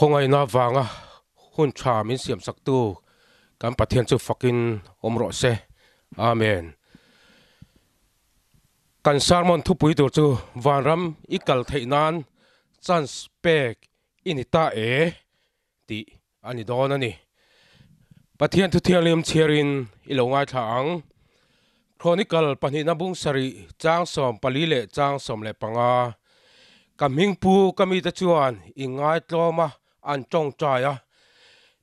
không ai na vanga hun cha min siam sak tu kan pathian chu fucking omro se amen kan sermon thu pui tur chu vanram ikal theinan chan spek inita ti ani don ani pathian thu thialim cherin ilongai thang chronicle panina bung sari chang som palile chang som le panga kaming pu kami ta chuan ingai tloma an tong chaya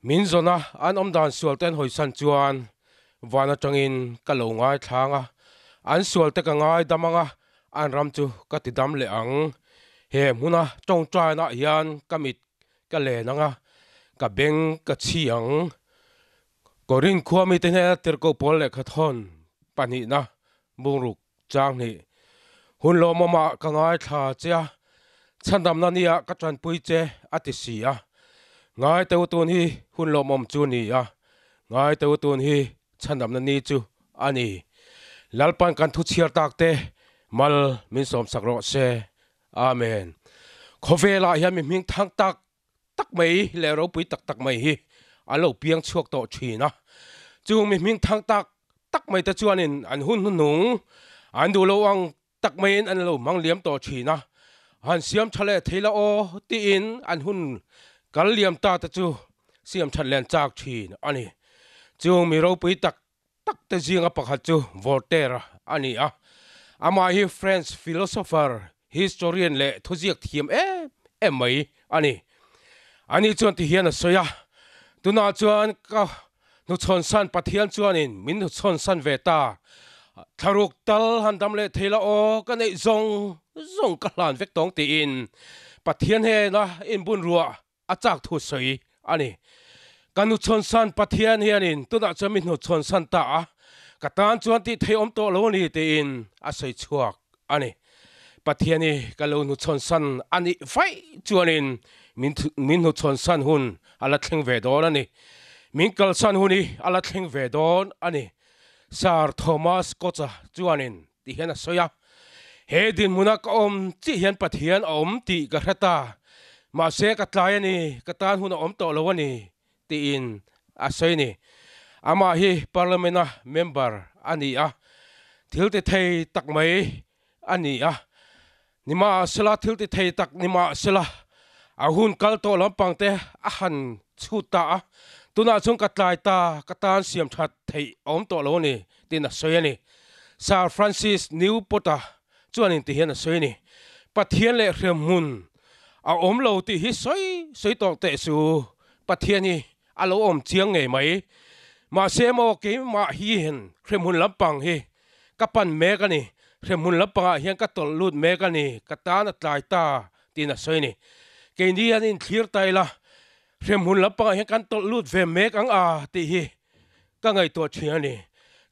Mizo na an omdan sualten hoi san chuan vana tangin kalongai thanga an sualte ka ngai damanga an ram chu katidam le ang he muna tong chai na hian kamit ka le nanga ka beng ka chiang korin khuami te ne ter ko pol le khathon pani na bungruk chang ni hun lo mama ka ngai tha cha chandam na nia ka tran pui che atisia ngai teu tun hi hun lo mom chu ni a ngai teu tun hi chandam na ni chu ani lalpan kan thu chiar tak te mal min som sakro se amen khovela hian mi ming thang tak mai le ro pui tak mai hi alo piang chuak to thina chung mi ming thang tak mai ta chuanin an hun nung an du lo ang tak mai an lo mang liam to thina han siam thale theila o ti in an hun kal liam ta ta chu siam that len chak thin ani chung mi ro pui tak te jinga pakhat chu voltaire ani a ama hi french philosopher historian le thujiak thiam mai ani chuan ti hian a soya tuna chuan ka nu chon san pathian chuanin min nu chon san veta tharuk tal handam le theila o ka nei zong ka hlan vek tong ti in pathian he na in bun ruwa achak thu soi ani kanu chon san pathian hianin tuna chamin nu chon san ta katan chuan ti thei om to lo ni te in a sei chuak ani pathiani kalo nu chon san ani vai chuanin min nu chon san hun ala thleng ve don ani min kal san huni ala thleng ve don ani sar thomas kocha chuanin ti hian a soya he din munak om chi hian pathian om ti ka hrata ma se ka tlai ani katan hun om to lo ani ti in a soi ni ama hi parliament member ani a thilte thei tak mai ani a nima sela thilte thei tak nima sela ahun kal to lampang te a han chuta tuna chung katlai ta katan siam that thei om to lo ni tin a soi ani sir francis newport chuanin ti hian a soi ni pathian le hrem mun a om lo ti hi soi tong te su pathiani alo om chiang nge mai ma se mo ke ma hi hen hrem hun lampang hi kapan me ka ni hrem hun lampanga hian ka tol lut me ka ni katan atlai ta tin a soi ni ke ni an in clear tai la hrem hun lampanga hian kan tol lut ve mek ang a ti hi ka ngai to thia ni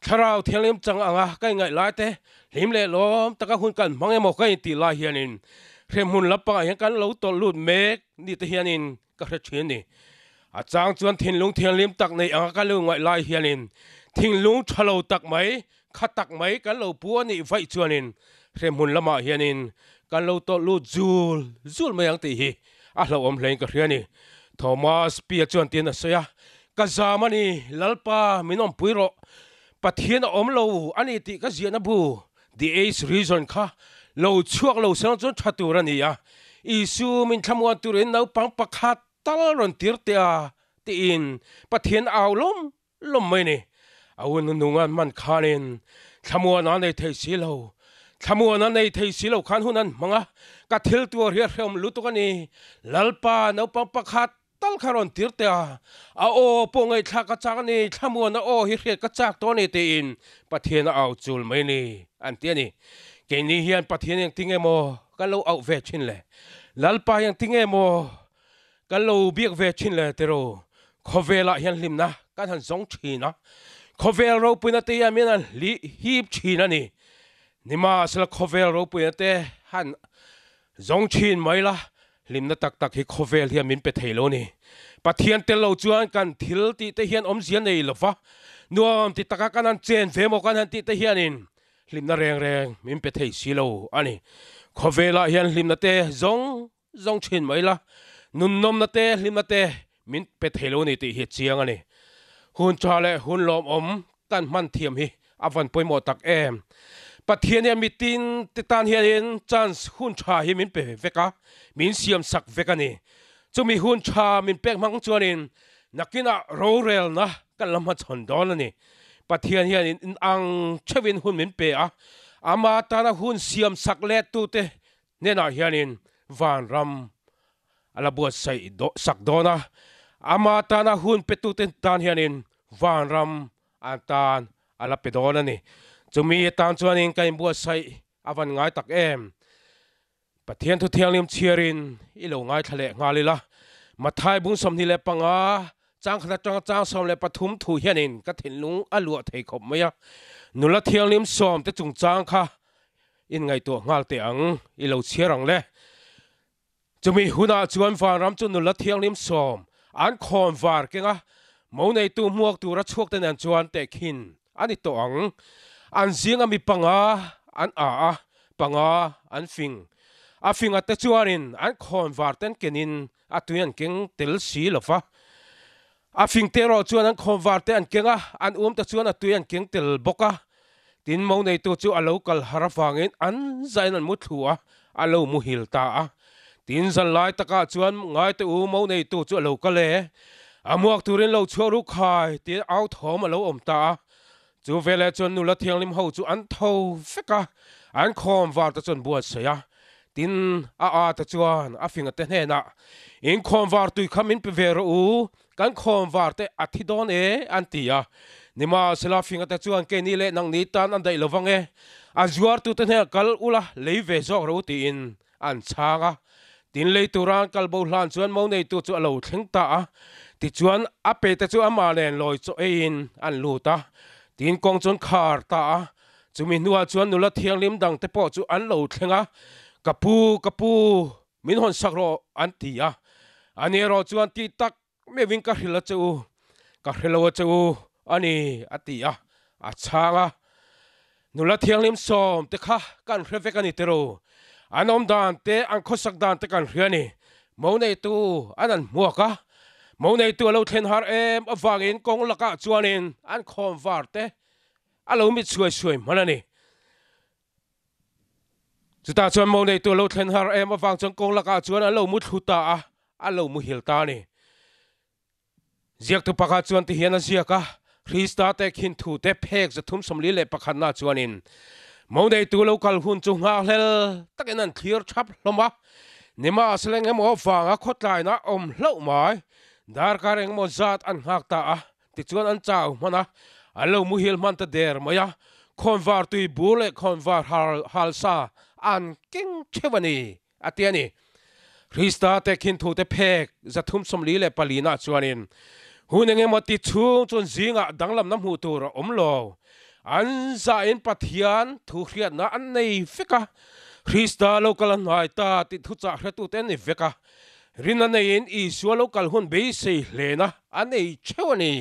tharau thialim chang anga kai ngai lai te lim le lom taka hun kan mange mo kai ti la hianin hrem hun lampanga hian kan lo tol lut mek ni te hianin ka hre thien ni a chang chuan thin lung thialim tak nei anga ka lu ngai lai hianin thing lung thalo tak mai khatak mai kan lo pu ani vai chuanin hrem hun lama hianin kan lo tol lut zul mai ang ti hi a hlo om hlein ka hriani thomas pia chuan tin a soya ka zamani lalpa minom puiro pathian om lo ani ti ka ziana bu the eighth reason kha lo chuak lo sang chon thatur ani ya isu min thamwa turin no pang pakhat tal ron tirtia ti in pathian awlom lom mai ni awun nungan man khanin thamwa na nei thei silo thamwa na nei thei silo khan hunan manga ka thil tur hi hrem lutukani lalpa no pang pakhat tal kharon tirtia a o pongai thla ka chakani thamwa na o hi hre ka chak to ni te in pathian aw chul mai ni an tiani ke ni hian pathian yang tingemo ka lo au ve chin le lalpa yang tingemo ka lo biak ve chin le tero khovela hian limna kan han zong thina khovel ro puina te ya mena li hip thina ni nima sala khovel ro puina te han zong thin mai la limna tak hi khovel hian min pe theilo ni pathian tel lo chuan kan thil ti te hian om zian nei lova nuam ti taka kan an chen ve mo kan han ti te hianin limna reng min pe thei silo ani khovela hian limna te zong thin mai la นุนนมนาเตลิมนาเตมินเป็ดเฮโลนี่ติเหตุเจียงอันนี้หุ่นชาเลหุ่นลมกันมันเทียมฮีอวันปอยหมดตักปะเทียนเนี่ยมีตินติตานเฮียนจันส์หุ่นชาฮีมินเปเวกะมินเสียมสักเวกันนี่จะมีหุ่นชามินเป็กมังจวนินนักกินอะโรเรลนะกันลำมาชนดอนนี่ปะเทียนเฮียนอังเชวินหุ่นมินเปะอามาตานะหุ่นเสียมสักเล็ดตูเตเนี่ยนะเฮียนินวานรำอาบวชใส่สักดอนะอามาตานะหุ่นเป็ดตูเตตานเฮียนินวานรำอันตานอาลาเป็ดดอนะนี่จะมีตามจวนเองกันบวชใส่อาวันง่ายตักปะเทียนทุเทียงลิมเชียรินอีโลง่ายทะเลงาลีละมาทายบุญสมนิเลปังอาจางขนาดจางสมเลปทุมถูเฮียนินก็ถิ่นลุงอลัวเทขบไม่ยะนุละเทียงลิมสมแต่จุงจางค่ะอินไงตัวงาลเตียงอีโลเชียรังเลจะมีหุ่นอาจวนฟารำจุนุละเทียงลิมสมอันคอนฟาร์กิงะมองในตัวมวกตัวรัชวกแต่นันจวนแต่ขินอันนี้ตัวอันเสียงมีปังอาอันปังอาอันฟิงฟิงอัตจวนินอันคอนวาร์เตนเกนินตุยันเก่งเตลสีลฟ้าฟิงเตโรจวนอันคอนวาร์เตนเก่งอันตจวนตุยันเก่งเตลบกตินมองในตัวจูอโลกัลฮาราฟังอินอันใจนั้นมุทัวอโลมุฮิลตาตินสันไลตะกาจวนง่ายตัวมองในตัวจูอโลกัลเลมวกตุรินโลชัวรุขายตินเอาทอมอโลอมตาจูเวลจนนุละเทียงลิมหูจูอันเท่าฟิกอันคอมวาร์ตจนบวชเสียตินตจวนฟิงเตนเฮนะอินคอมวาร์ตุยคำอินเปเวรูกันคอมวาร์เตอธิดอนอันตีนิมาสลาฟิงเตจวนเกนิเลนังนิตันอันใดลวังจวาร์ตุเตนเฮกัลอุลาเลเวจอกรูตีนอันช้างตินเลตุรานกัลบูลานจวนมองในตัวจูอโลเทงตาติจวนเปตจวนมาเลนลอยโจอินอันลูตาตินกองจนขาดตาจูมีนัวจวนนุละเทียงลิมดังเตปอจูอันโหลดเทงกับปูมินหอนสักรออันตีอันนี้รอจวนตีตักไม่วิ่งกะฮิลจูอันนี้อันตีช้างนุละเทียงลิมสอมเตค่ะกันเรเวกันนิเตโรอันอมดานเตอันข้อสักดานเตกันเรียนี่มองในตัวอันนั้นมัวกะมองในตัวเราเทนฮาร์ฟังอินกงลักจวนินอันคอมวาร์เตเราไม่ช่วยมันนี่จุดตาจวนมองในตัวเราเทนฮาร์ฟังจงกงลักจวนเรามุดหุตาเรามุฮิลตานี่เจียกตุปากจวนที่เห็นเจียกคริสตาเตขินทูเตเพกจะทุ่มสมลีเลปากนาจวนินมองในตัวเราคัลหุ่นจงหาเลตักนั้นเคลียร์ชับลงมานี่มาสเลงมอฟังขดลายนะเล่าหมายดาร์การเองมอจัดอันหักตาติดจวนอันเจ้ามันเรามุฮิลมันตะเดร์มายาคอนวาร์ตุยบูเลคอนวาร์ฮัลซาอันกิงเชวันีเตียนี่คริสตาเตคินทูเตเพกจะทุ่มสมลีเลปาลีนาจวนินหุ่นเองมอติดชูจนจิงดังลำน้ำหูตัวโลอันใจอินปัทยานถูกเรียนนะอันในฟิกะคริสตาโลกัลนายตาติดทุจาระตุเตนในฟิกะรินันในอินอิสวาโลกัลหุ่นเบสิเลนะอันในเชวนี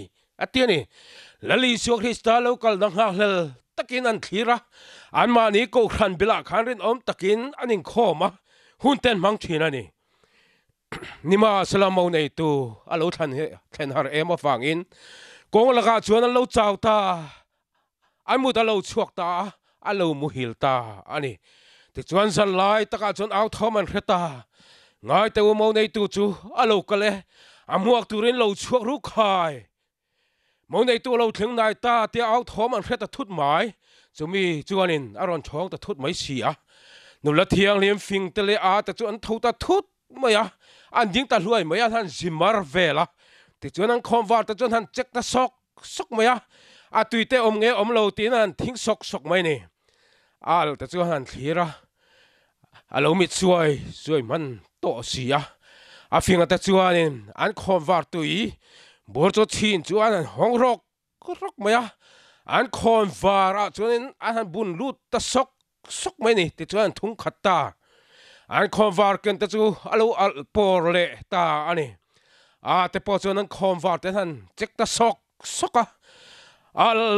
เตียนี่ละลิสวคริสตาโลกัลดังฮักเลตะกินอันทีระอันมานี้ก็ขันบิลาขันรินตะกินอันนิงโคมาหุ่นเต้นมังชีนันนี่มาสลามเอาในตัวอาลูทันฮาร์มาฟังอินกงละกาชวนอาลูเจ้าตาอันมุดอาลูชวกตาอาลูมุฮิลตาอันนี้ติดชวนสันไลตะกาชวนเอาทอมันเรตาง่ายแต่ว่าเอาในตัวจูอาลูก็เลยอามัวตุรินลูชวกรุกขายมองในตัวเราถึงนายตาที่เอาทอมันเรตทุดหมายจะมีจวนินอารอนช่องตะทุดไม่เสียนุละเทียงเลี้ยมฟิงเตเลแต่จวนทูตะทุดไม่อันยิงตะรวยไม่ท่านจิมาร์เวล่ะติดจวนนั้นคอมวาร์ตจวนท่านเจ็กตะซอกไม่ตุยเตอมเงอมโลตีนั้นทิ้งซอกไม่นี่แต่จวนท่านทีระเรามิดช่วยมันโตเสียฟิงแต่จวนนี้อันคอมวาร์ตุยบัวจดชินจวนนั้นห้องรกไม่อันคอมวาร์จวนนี้อันบุญลุดตะซอกไม่นี่ติดจวนทุ่งขัดตาอันคอมวาร์กันแต่จูอาลูอัลปอร์เลตาอันนี้แต่พอจวนนั้นคอมวาร์แต่ท่านเจ็กตะซอก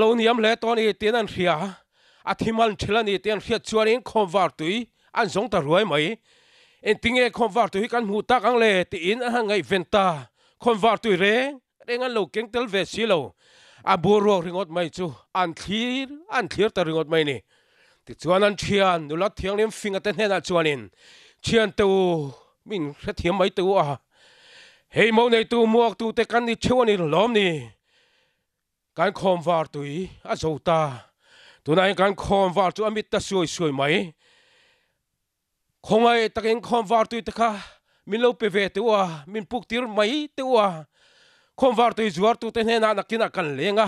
ลูนิยมเลตอนนี้เตียนันเรียที่มันเชลันนี้เตียนเรียจวนนี้คอมวาร์ตุยอันสงตะรวยไหม en tinge konvar tu kan mu tak ang le ti in ha ngai venta konvar tu reng an lo keng tel ve silo a boro ringot mai chu an thlir ta ringot mai ni ti chuan an thian nula thiang lim finga te hena chuanin thian tu min kha thiam mai tu a hei mo nei tu muak tu te kan ni chewani lom ni kan konvar tu a zota tunai kan konvar tu amit ta suai mai không ai ta cái con vào tôi ta cả mình lâu về tôi à mình buộc tiền mấy tôi à con vào tôi zuar tôi tên hena nak kina kan lenga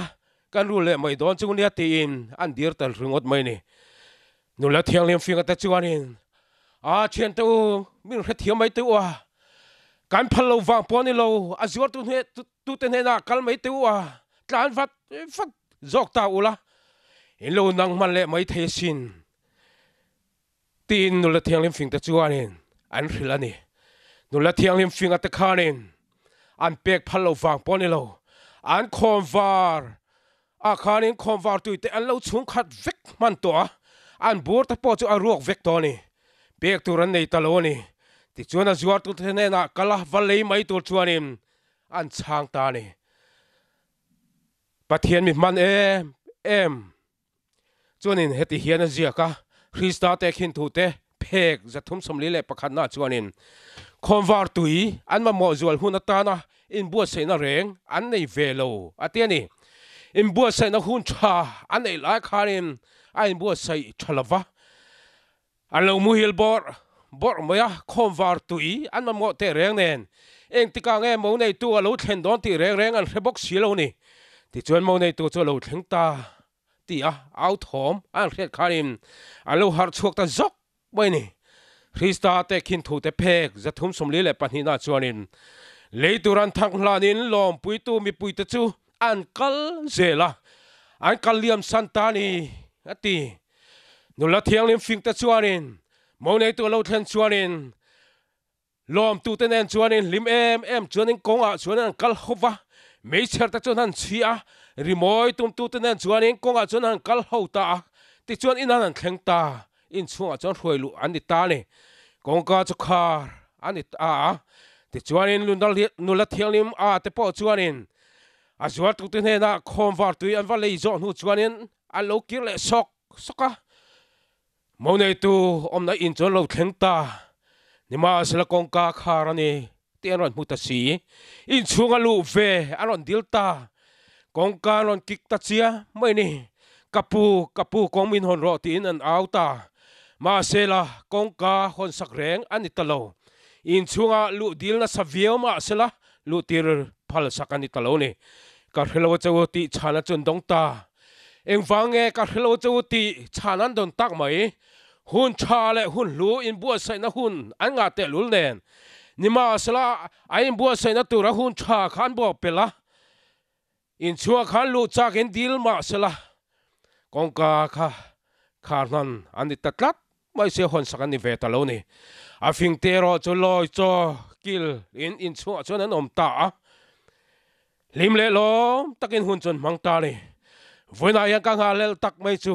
kan rule mai don chung lia tin an dir tal ringot mai ni nu la thiang lem finga ta chuanin a chen tu mình kha thiam mai tôi à kan phalo wang pon ni lo a zuar tu tên hena kal mai tôi à tlan phát zok ta ula in lo nang man le mai the sin tin nula thiang lim fing ta chuanin an rilani nula thiang lim fing at khanin an pek phalo wang ponilo an khomvar a khanin khomvar tu te an lo chung khat vek man to an bur ta po chu a ruak vek to ni pek tu ran nei ta lo ni ti chuan a zuar tu thene na kala valei mai tur chuanin an chang ta ni pathian mi man em chuanin heti hian a zia ka Krista te khin thu te phek zathum somli le pakhat na chuanin khomvar tui an ma mo zual hun atana in bua se na reng an nei velo atiani in bua se na hun tha an nei la kharin an bua sai thalawa alo mu hil bor moya khomvar tui an ma mo te reng nen eng tika nge mo nei tu alo thlen don ti reng an rebok silo ni ti chuan mo nei tu chu lo thleng ta tia out home an khet kharin alo har chuak ta zok mai ni Krista te khin thu te phek zathum somli le panhina chuanin leituran thanghlanin lom pui tu mi pui te chu an kal zela an kaliam santani ati nula thiang lim fing te chuanin mo nei tu lo thlen chuanin lom tu te nen chuanin lim em chuanin konga chuanin kal hova mei cher ta chuan han chia rimoi tum tu te nen chuanin konga chuan han kal hota ti chuan inan an thleng ta in chunga chuan hruailu an ni ta ni kongka chu khar an ni ta ti chuanin lundal nula thianglim a te po chuanin a zuar tu te na khomvar tui an va lei zo nu chuanin a lo kir le soka mo nei tu omna in chuan lo thleng ta ni ma sela kongka khar ani tian ron muta si in chunga lu ve aron dilta kongka ron kik ta chia mai ni kapu kong min hon ro tin an auta ma sela kongka hon sak reng ani talo in chunga lu dil na saviau ma sela lu tir phal sakani talo ni ka hello chawti chana chun dong ta eng wange ka hello chawti chanan don tak mai hun cha le hun lu in bua sai na hun an nga te lul nen ni ma sela ai bua sai na tu ra hun cha khan bo pela in chua khan lu cha gen dil ma sela kongka kharnan ani tatlat mai se hon sakani ve talo ni a fing tero chu loi cho kil in chua chuan an om ta lim le lom takin hun chon mang ta ni voina yang ka nga lel tak mai chu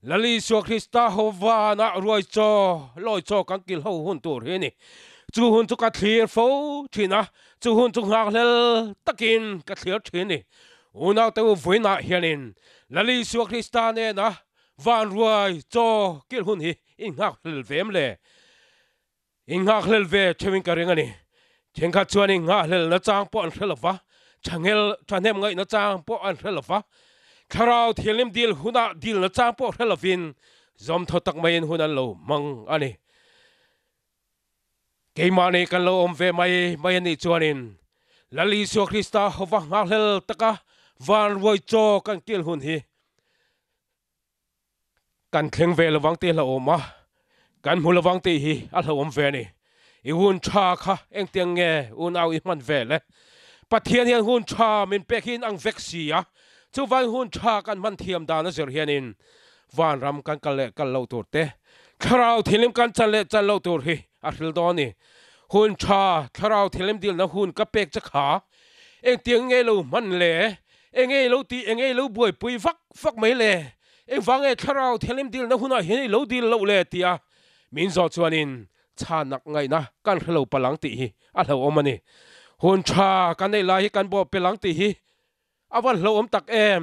lali so Krista howana roi cho loi cho kan kil ho hun tur he ni chu hun chu ka thlir fo thina chu hun chu ngak lel takin ka thlir thini una te voina hianin lali so Krista ne na van roi cho kil hun hi in ngak lel vem le in ngak lel ve chewin ka ringani thengkha chuani nga lel na chang po an thlova changel chanem ngai na chang po an thlova kharau thilim dil huna dil na chang po hlovin zom tho tak mai hunan lo mang ani keimani kan lo om ve mai ni chuanin lali so Krista hova ngak lel taka van roi cho kan kil hun hi kan thleng ve lawang te la oma kan hmu lawang te hi a lo om ve ni I hun cha kha eng tiang nge un au I man ve le pathian hian hun cha min pekin ang veksia chu van hun cha kan man thiam da na zer hianin Vanram kan kal lo tur te kharau thilim kan chan lo tur hi a hril do ni hun cha kharau thilim dil na hun ka pek cha kha eng tiang nge lo man le eng nge lo ti eng nge lo buai pui vak mai le eng wang e kharau thilim dil na huna hi lo dil lo le tia Mizo chuanin cha nak ngai na kan hello palang ti hi a hlo omani hun cha kan nei lai kan bo pelang ti hi awan hlo om tak em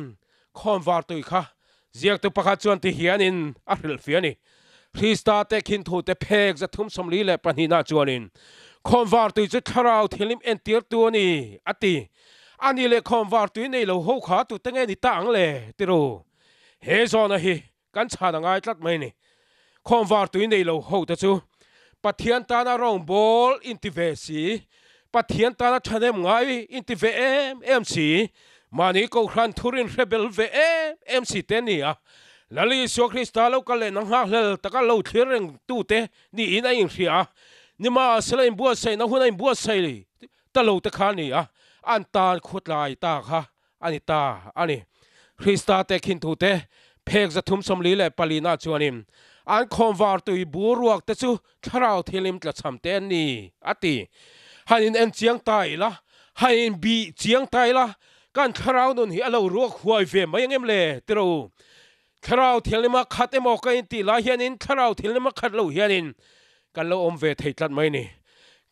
khom war tui kha ziak tu pakha chuan ti hian in a hril fiani Krista te khin thu te phek za thum som li le pani na chuanin khom war tui chu tharau thilim en tir tu ni ati ani le khom war tui nei lo ho kha tu tenge ni tang le tiru he zona hi kan chana ngai tlat mai ni khom war tui nei lo ho ta chu pathian ta na rong bol inti ve si pathian ta na thanem ngai inti ve em si mani ko khan thurin rebel ve em si te ni a lali so Krista lo ka le nang ha hlel taka lo thireng tu te ni in a ing ria ni ma selain bua sai na hunai bua sai li ta lo te kha ni a an ta khut lai ta kha ani ta ani Krista te khin thu te phek za thum som li le palina chuanim an khom war tui buruak te chu tharau thilim tla cham te ni ati hanin en chiang tai la hain bi chiang tai la kan tharau nun hi alo ruak huai ve mai ngem le tiro tharau thilima khat emo ka in ti la hianin tharau thilima khat lo hianin kan lo om ve thei tlat mai ni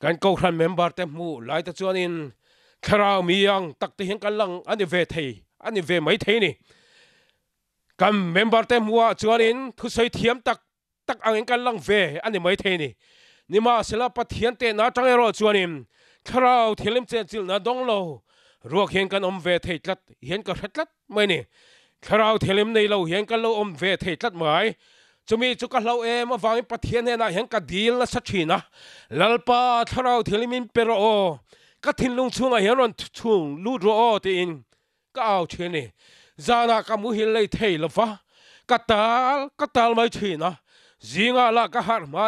kan ko khan member te mu lai ta chuanin tharau mi yang tak te hin kan lang ani ve thei ani ve mai thei ni kan member te muwa chuanin thu sei thiam tak ang kan lang ve ani mai thei ni nima sela pathian te na tang ero chuanin tharau thilim chen chil na dong lo ruak hian kan om ve thei tlat hian ka hretlat mai ni tharau thilim nei lo hian kan lo om ve thei tlat mai chumi chu ka hlo em awang pathian he na hian ka dil na sathina lalpa tharau thilimin pero o ka thin lung chunga hian ron chung lu ro o te in ka au thini zana ka mu hil lei thei lova katal mai thina zinga la ka har ma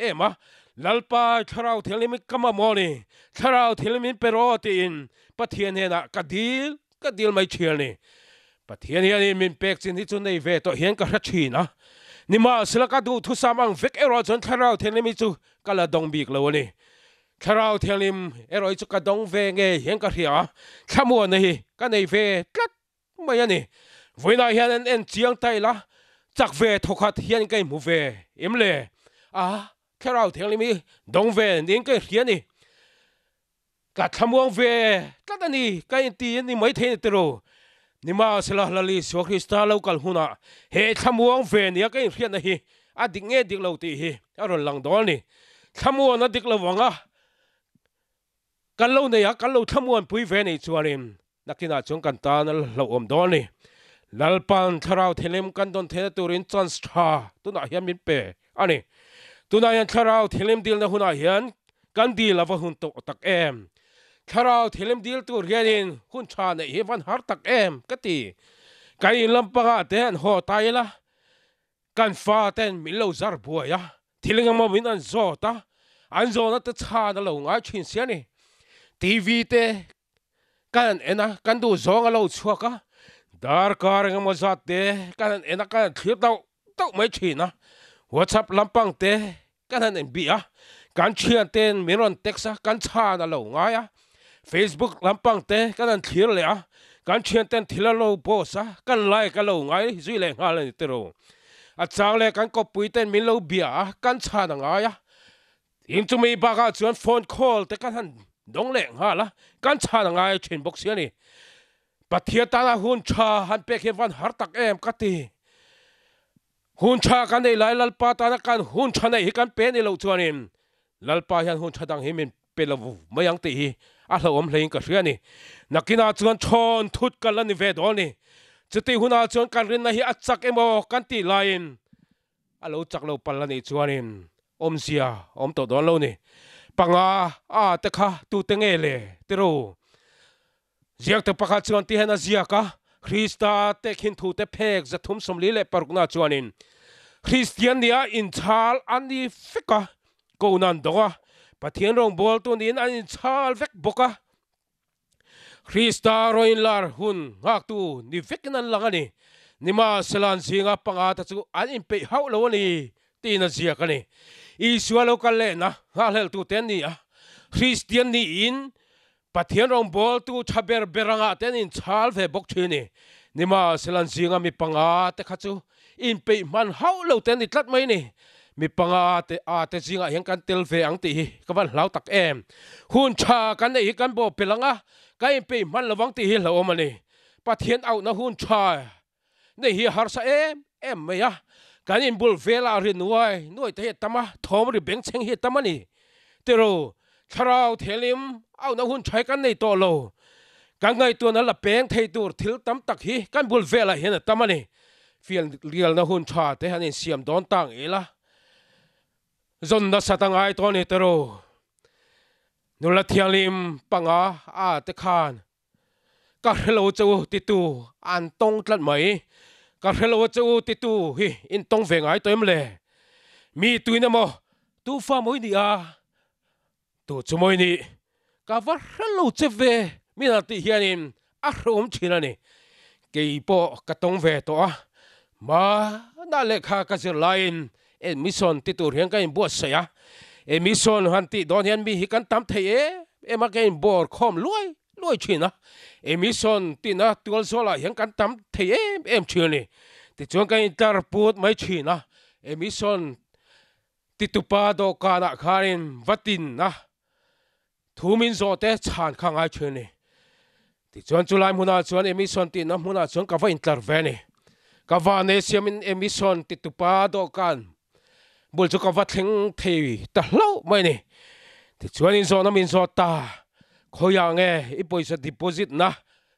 em a lalpa tharau thilimi kama moni tharau thilimin pero te in pathian he na ka dil mai thial ni pathian hian in min pek chin hi chu nei ve to hian ka hrathina nima sila ka du thu samang vek ero chon tharau thilimi chu kala dong bik lo ni tharau thilim eroi chu ka dong ve nge hian ka hria thamu nei ka nei ve tlat mai ani voina hian en chiang tai la chak ve thokhat hian kai mu ve imle a tharau thilimi dong ve ning kai hria ni ka thamuang ve tlatani kai ti ni mai the tero nima sela lali so Krista local huna he thamuang ve ni kai hria na hi a dik nge dik lo ti hi aron lang dol ni thamuang na dik lo wanga kan lo ne ya kan lo thamuan pui ve nei chuarin nakina chung kan ta na lo om dol ni lalpan tharau thilim kan don the turin chance tha tuna hian min pe ani tuna yan tharau thilim dil na huna hian kan dil lawa hun to tak em tharau thilim dil tu rianin hun cha ne hi van har tak em kati kai lampanga ten ho tai la kan fa ten min lo zar buaya thilinga mo min an zo ta an zo na ta cha na lo nga chin sia ni TV te kan ena kan du zonga lo chuaka dar kar nga mo zat te kan ena kan thir tau mai china WhatsApp lampang te kan en bia kan chian ten miron texa kan cha na lo nga ya Facebook lampang te kan thir le a kan chian ten thilalo posa kan like ka lo ngai zui le nga le tero a chang le kan ko pui ten min lo bia kan cha na nga ya in tu mi ba ga chuan phone call te kan dong le nga la kan cha na nga chin box ya ni pathia ta na hun cha han pe ke van har tak em kati hun cha kan nei lai lalpa ta na kan hun cha nei kan pe ni lo chuanin lalpa hian hun cha dang himin pe lo mayang ti hi a hlo om hlein ka hria ni nakina chuan thon thut kal ani ve dol ni chuti huna chuan kan rin na hi achak emo kan ti lain alo chak lo pal ani chuanin om sia om to don lo ni panga a te kha tu te nge le tero ziak te pakha chuan ti hena ziaka Krista te khin thu te phek za thum som li le parukna chuanin Christian nia in chal ani fika ko nan donga pathian rong bol tu nin an in chal vek boka Krista roin lar hun ngak tu ni vekinan langani nima selan zinga panga ta chu an in pe hau lo ni ti na ziaka ni Isua lo kal le na halel tu ten ni a Christian ni in pathian rong bol tu chaber beranga ten in chal ve bok thini nima selan zinga mi panga te khachu in pe man hau lo ten ni tlat mai ni mi panga te zinga hian kan tel ve ang ti ka van hlau tak em hun cha kan nei kan bo pelanga kai pe man lawang ti hi lo mani pathian au na hun cha nei hi har sa em me ya kan in bul vela rin nuai noi te tama thom ri beng cheng hi tamani tero tharau thelim au na hun chai kan nei to lo kan ngai tu na la peng thei tur thil tam tak hi kan bul vela hian tamani fiel rial na hun cha te hanin siam don tang ela zon na satangai to ni tero nula thialim panga te khan ka hello chu ti tu an tong tlat mai ka hello chu ti tu hi in tong ve ngai toim le mi tuina mo tu fa moi ni tu chu moi ni ka va hello che ve mi na ti hianin a rom china ni ke po ka tong ve to ma na le kha ka zir line mission ti tur hian ka in bo sa ya mission han ti don hian mi hi kan tam thei ma ka in bor khom loi china mission ti na tual sola hian kan tam thei em chini ti chuan ka in tar put mai china mission ti tu pa do kana kharin vatin na thumin zo te chan khangai chini ti chuan chulai muna chuan mission ti na muna chuan ka va in tar ve ni ka va ne siamin mission ti tu pa do kan bul chu ka va thleng thei ta hlo mai ni ti chuan in zo na min zo ta khoya nge I poisa deposit na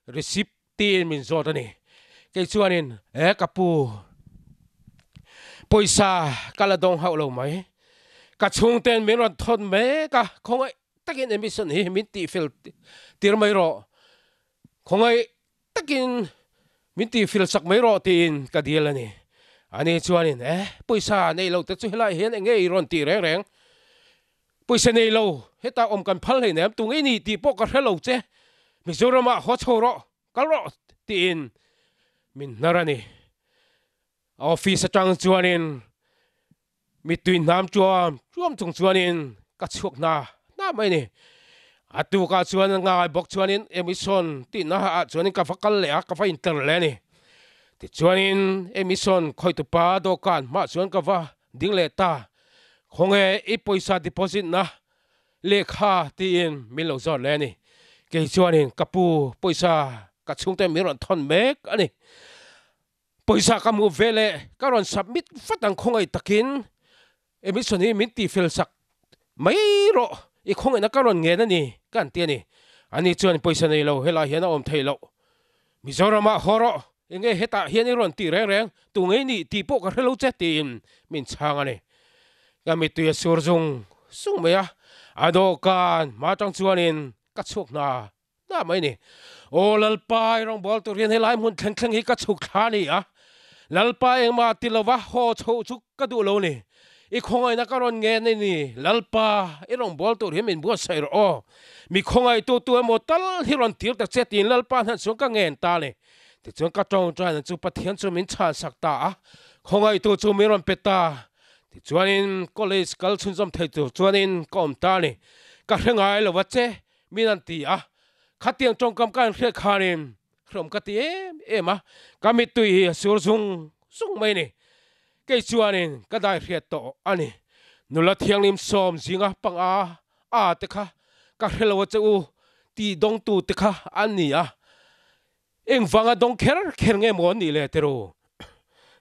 receipt tin min zo ta ni ke chuan in kapu poisa kala dong hau lo mai ka chung ten min ron thon me ka khongai takin emission hi min ti fil tir mai ro khongai takin min ti fil sak mai ro tin ka dial ani ani chuan in poisa nei lo te chu helai hian enge ron ti reng reng poisa nei lo heta om kan phal nei nem tu ngei ni ti po ka hello che Mizorama ho choro kalro tin min narani office atang chuanin mi tuin nam chuam chung chuanin ka chuk na mai ni atu ka chuan nga bok chuanin emission ti na chuanin ka fakal le ka fa inter le ni ti chuanin emission khoi tu pa do kan ma chuan ka va ding le ta khonge I poisa deposit na lekha tin min lo zor le ni ke chuanin kapu poisa ka chungte mi ron thon mek ani poisa ka mu vele ka ron submit fatang khongai takin emission hi min ti fil sak mai ro I khongai na ka ron nge na ni kan ti ni ani chuan poisa nei lo hela hian om thei lo Mizorama horo enge heta hian ron ti reng reng tu ngei ni ti po ka helo che tin min chang ani ga mi tu sur sung me ya ado kan ma tang chuanin ka chuk na mai ni o lalpai rong bol tu rian helai mun thleng hi ka chuk tha ni lalpai eng ma tilawa ho chho chuk ka du lo ni I khongai na ka ron nge ni lalpa I rong bol tu rian min bu sai ro mi khongai tu mo tal hi ron tir ta che tin lalpa han chung ka ngen ta ni ti chung ka tong tran chu pathian chu min chan sak ta khongai tu chu mi ron peta ti chuanin college kal chun jom thei tu chuanin kom ta ni ka hrengai lo wa che min an ti khatiang tong kam kan khre kharin khrom ka ti ema ka mi tu hi sur sung mai ni ke chuanin ka dai hriat to ani nula thiang lim som zinga pang te kha ka hrelo chu ti dong tu te kha ani eng wanga dong kher nge mo ni le tero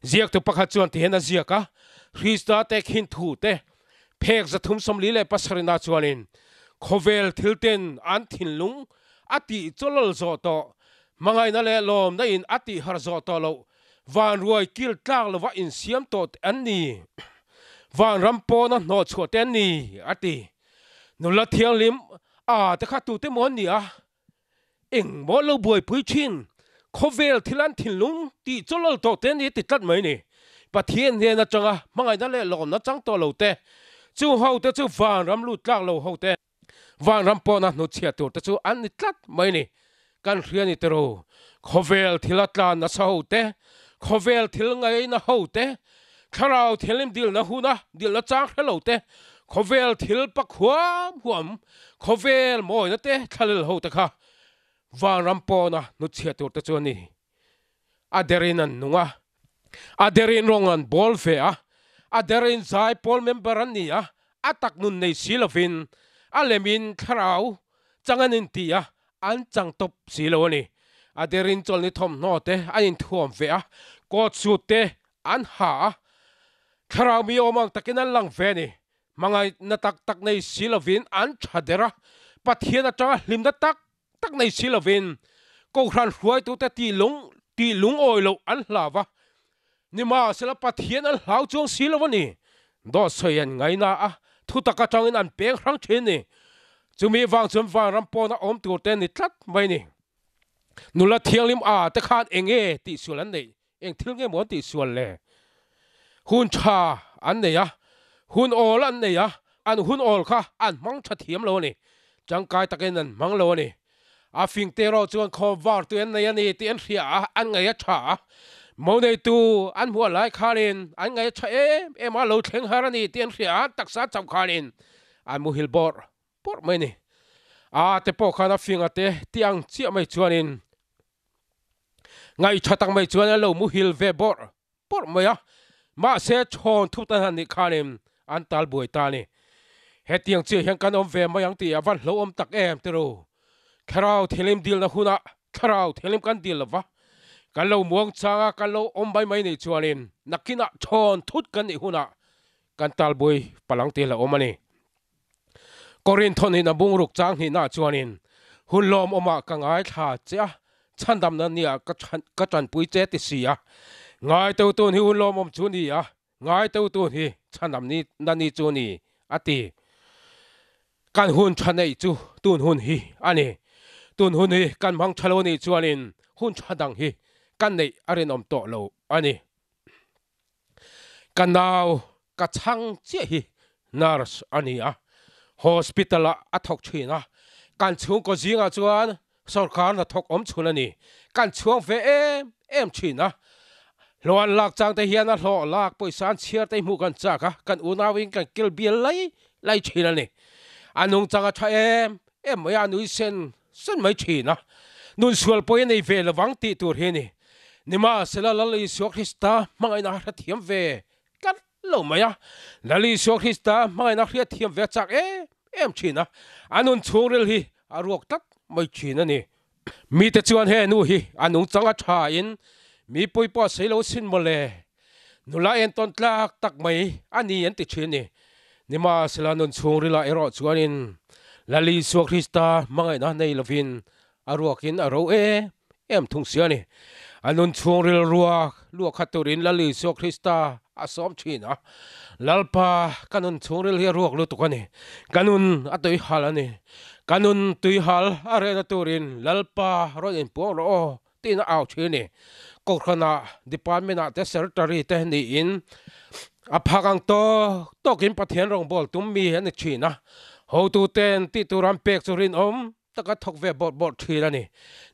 ziak tu pakha chuan ti hena ziaka Krista te khin thu te phek za thum som li le pasarina chuanin khovel thilten an thin lung ati cholol zo to mangai na le lom na in ati har zo to lo van ruai kil tlak lo wa in siam to an ni van rampo na no chho ten ni ati nula thiang lim te kha tu te mon ni eng mo lo boi pui chin khovel thilan thin lung ti cholol to ten ni ti tlat mai ni pathian he na changa mangai na le lom na chang to lo te chu ho te chu van ram lu tlak lo ho te van ram po na no chia tu te chu an ni tlat mai ni kan hrian ni tero khovel thilatla na sa ho te khovel thil ngai na ho te kharau thilim dil na hu na dil na chang hello te khovel thil pa huam khovel moi na te thalil ho te kha van ram po na no chia tu te chu ni aderin an nunga aderin rongan bol fe aderin zai pol member an ni a atak nun nei silovin alemin tharau changanin tia an chang top silo ni aderin chol ni thom no te anin thuam ve a ko chu te an ha tharau mi omang takin an lang ve ni mangai na tak nei silovin an thadera pathian atanga hlimna tak nei silovin ko ran huai tu te ti lung oi lo an hlawa ni ma sela pathian an hlau chung silovani do soyan ngai na a thu taka changin an peng rang thin ni chumi wang chum Vanram pona om tu te ni tlat mai ni nula thianglim a te khan enge ti sulan nei eng thil nge mo ti sual le hun cha an nei a hun ol an nei a an hun ol kha an mang tha thiam lo ni changkai taken an mang lo ni a fing te ro chuan kho war tu an nei ani ti an ria an ngai a tha mo nei tu an hua lai khanin an ngai tha em a lo thleng harani ti an ria taksa cham khanin an mu hil bor mai ni a te po khana finga te tiang chi mai chuanin ngai thatang mai chuan lo mu hil ve bor mai a ma se chon thu ta han ni khanin an tal buai ta ni he tiang chi hiang kan om ve ma yang ti awan lo om tak em te ro kharau thelim dil na huna kharau thelim kan dil lawa kan lo muang changa kan lo om bai mai ni chuanin nakina chon thut kan ni huna kan tal buai palang te la om ani korin thon hin abung ruk chang hi na chuanin hun lom oma ka ngai tha cha chan dam na nia ka chan pui che ti sia ngai to tu hi hun lom om chu ni a ngai to tu hi chan dam ni na ni chu ni ati kan hun chan nei chu tun hun hi ani tun hun hi kan mang chalo ni chuanin hun chadang hi kan nei arin om to lo ani kan naw ka chang che hi nurse ani a hospital a thok thina kan chung ko zinga chuan sarkar na thok om chulani kan chuang ve em thina loan lak chang te hian a hlo lak poisan chiar te mu kan chaka kan unawin kan kil bial lai thina ni anung changa tha em mai anui sen mai thina nun sual poi nei ve lawang ti tur he ni nima sela lali so Krista mangai na ra thiam ve kan lo maya lali so Krista mangai na ria thiam ve chak em thina anun churil hi aruak tak mai thina ni mi te chuan he nu hi anung changa tha in mi poi po selo sin mole nula en ton tlak tak mai ani en ti thini nima sela nun churila ero chuanin lali so Krista mangai na nei lovin aruakin aro em thung sia ni anun churil ruak khaturin lali so Krista asom thina lalpa kanun churil hi ruak lu tukani kanun atoi halani kanun tui hal arena turin lalpa roin po ro tin out thini kokhana department at secretary te ni in aphagang to kin pathian rong bol tummi ani thina ho tu ten ti turam pek churin om taka thok ve bot thina ni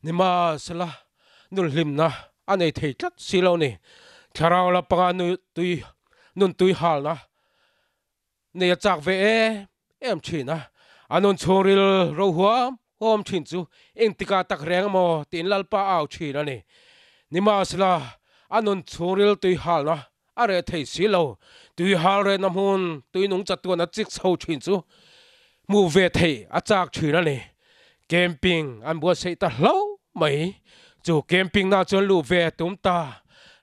nima sala nul hlimna anei thei tlat silo ni tharau la panga nu tui nun tui hal na ne chak ve em thina anun choril ro huam hom thin chu engtika tak reng mo tin lalpa au thina ni nima sala anun choril tui hal na are thei silo tui hal re namun tui nung chatu na chik so thin chu mu ve thei achak thina ni camping an bo sei ta hlo mai chu camping na chon lu ve tum ta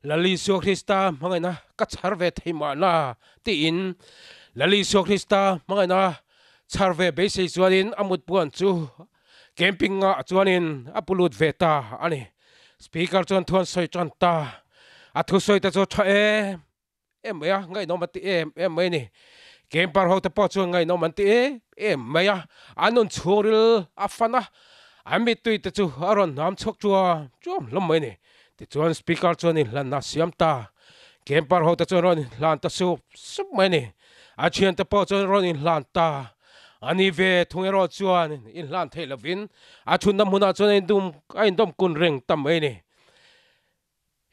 lali so Krista mangai na ka char ve thei ma na ti in lali so Krista mangai na char ve be sei chuanin amut puan chu camping nga chuanin apulut ve ta ani speaker chon thon soi chan ta athu soi ta chu tha em ya ngai no mati em mai ni camper ho ta po chu ngai no man ti em maya anun churil afana ami tui ta chu aron nam chok chua chom lom mai ni ti chuan speaker chuan in lan na siam ta camper ho ta chu ron lan ta sup mai ni a chian ta po chu ron in lan ta ani ve thungero chuan in lan thei lovin a chun nam huna chuan in dum kun reng tam mai ni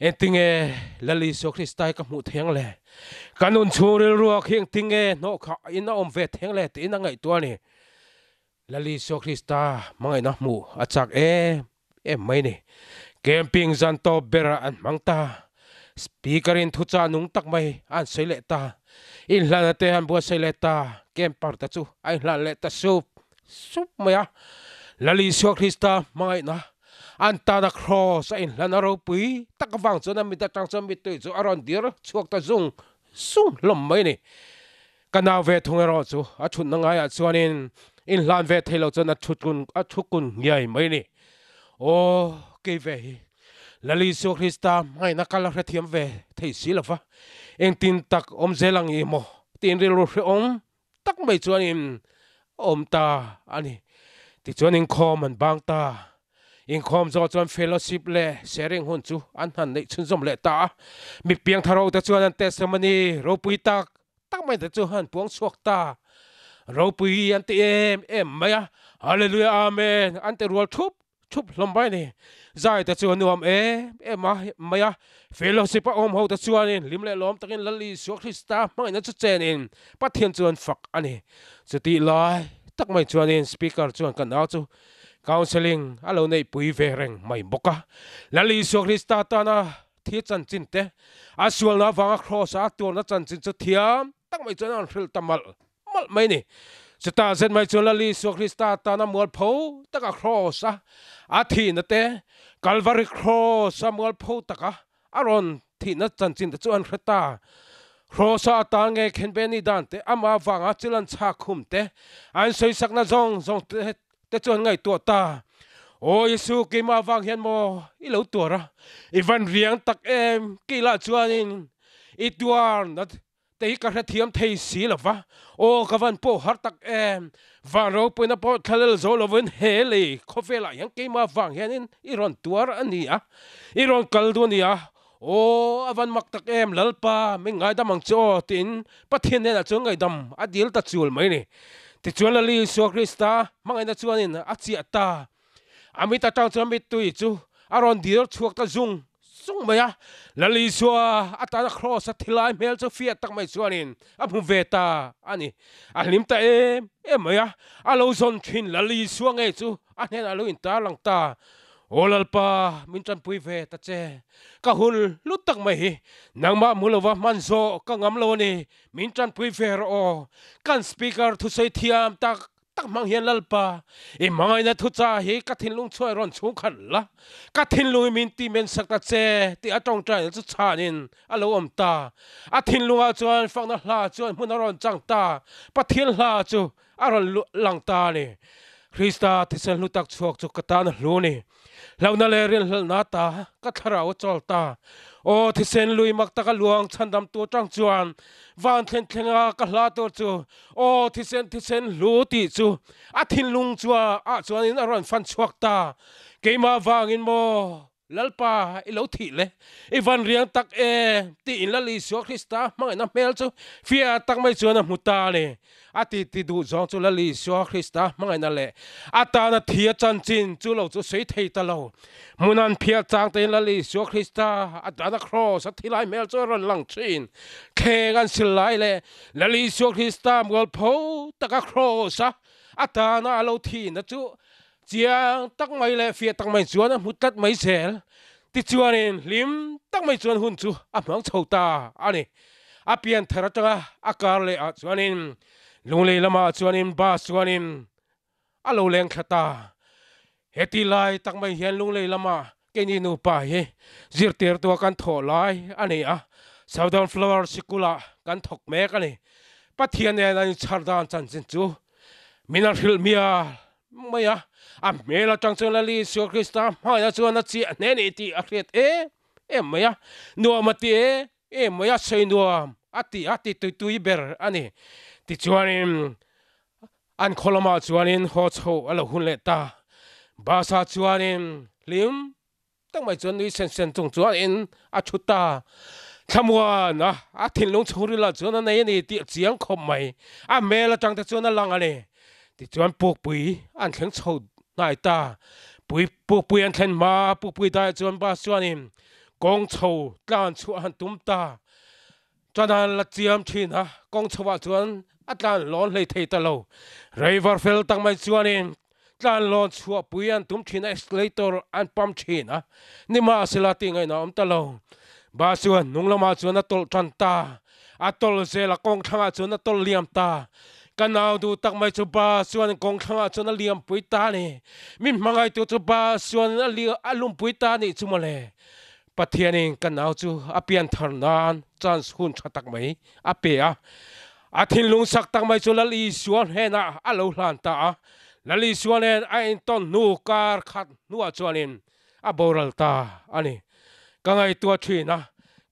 entinge lali so Krista ka mu theng le kanun churil ruak hing tinge no kha in om ve theng le ti na ngai to ni lali so Krista mangai na mu achak em mai ni camping zan to bera an mangta speaker in thu cha nung tak mai an sei le ta in hlan te han bua sei le ta kem par ta chu ai hlan le ta sup maya lali so Krista mangai na an ta na cross in hlan ro pui tak wang chu na mi ta tang chu mi tu chu aron dir chuak ta zung sung lom mai ni kana ve thung ro chu a chun na ngai a chuanin in hlan ve thelo chu na thukun ngai mai ni o ke ve lali so Krista mai na kala thiam ve thei silawa eng tin tak om zelang i mo tin ril ro om tak mai chuanin om ta ani ti chuanin khom an bang ta in khom zo chuan fellowship le sharing hun chu an han nei chun zom le ta mi piang tharo ta chuan an testimony ro pui tak mai ta chu han puang suak ta ro pui an ti em maya hallelujah amen an te rual thup lom bai ni zai ta chuan nuam maya fellowship om ho ta chuan in lim le lom takin lali so Krista mai na chu chen in pathian chuan fak ani chuti lai tak mai chuan in speaker chuan kan au chu counseling alo nei pui ve reng mai boka lali so Krista ta na thi chan chin te asual na wanga cross a tur na chan chin chu thiam tak mai chuan an hril tamal mal mai ni chata zen mai chuan lali so Krista ta na mual pho taka cross a thi na te Calvary cross a mual pho taka aron thi na chan chin te chuan hreta cross a ta nge khen be ni dan te ama wanga chilan cha khum te an soi sak na zong te chuan ngai to ta o Yesu ke ma wang hian mo i lo to ra i van riang tak em ki la chuan in i tuar na te ka hra thiam thei si lawa o ka van po har tak em van ro pe na po thalel zo lo wen hele khofela yang ke ma wang hian in i ron tuar ani a i ron kal du ni a o avan mak tak em lalpa mi ngai da mang cho tin pathian ne na chu ngai dam a dil ta chul mai ni ti chuan lali so Krista mangai na chuan in a chi ata ami ta tang chuan mi tui chu aron dir chuak ta zung maya lali so ata na cross a thilai mel chu fiat tak mai chuan in a mu veta ani a lim ta maya a lo zon thin lali so nge chu a hnen a lo in ta lang ta olalpa min chan pui ve ta che ka hul lu tak mai nang ma mulowa manzo ka ngam lo ni min chan pui ve ro kan speaker thu sei thiam tak mang hian lalpa e mangai na thu cha hi ka thin lung choi ron chung khan la ka thin lung min ti men sak ta che ti a tong trai chu chanin a lo om ta a thin lunga chuan fang na hla chuan mun ron chang ta pathian hla chu a ron lang ta ni Krista thisen lu tak chuak chu kata na lu ni launa le rin hal na ta ka thara o chol ta o thisen lui mak ta ka luang chandam tu tang chuan van thlenga ka hla to chu o thisen lu ti chu a thin lung chua a chuan in a ron fan chuak ta keima wangin mo lalpa i lo thi le i van riang tak ti in lali so Krista mangai na mel chu fia tak mai chuan a muta le ati ti du zong chu lali so Krista mangai na le ata na thia chan chin chu lo chu sei thei ta lo munan phia chang te lali so Krista ata na cross a thilai mel chu ron lang chin kheng an sil lai le lali so Krista mol pho taka cross ata na lo thi na chu chiang tak mai le fia tak mai chuan a mutat mai sel ti chuan in lim tak mai chuan hun chu a mang chhota ani a pian thara tanga a kar le a chuan in lunglei lama chuan in ba chuan in a lo leng khata heti lai tak mai hian lunglei lama ke ni nu pa he zirter to kan tho lai ani a southern flower sikula kan thok me ka ni pathian ne an chardan chan chin chu minar hil mia maya a mela tang chuan lali so Krista mai na chuan a chi ne ni ti a hret maya nuam ti maya sei nuam ati tui ber ani ti chuan in an kholama chuan in ho chho alo hun le ta ba sa chuan in lim tang mai chuan ni sen chung chuan in a thuta thamwa na a thin lung chhuri la chuan nei ni ti chiang khom mai a mela tang ta chuan a lang ani ti chuan puk pui an thleng chho nai ta puk pui an thlen ma puk pui da chuan ba chuan in kong chho tlan chu an tum ta chuan la chiam thin a kong chhowa chuan atlan lon hlei thei ta lo river fel tang mai chuan in tlan lon chhuwa pui an tum thin escalator an pam thin a ni ma sila ti ngai na om ta lo ba chuan nung lama chuan atol tran ta atol zela kong thanga chuan atol liam ta kanau du tak mai chu ba chuan kong thanga chuan liam pui ta ni min mangai tu chu ba chuan alum pui ta ni chu mole pathianin kanau chu apian tharnan chance hun thatak mai ape a athin lung sak tak mai chu lali suan hena alo hlan ta lali suan hen a in ton nu kar khat nu a chuanin a boral ta ani kangai tua thina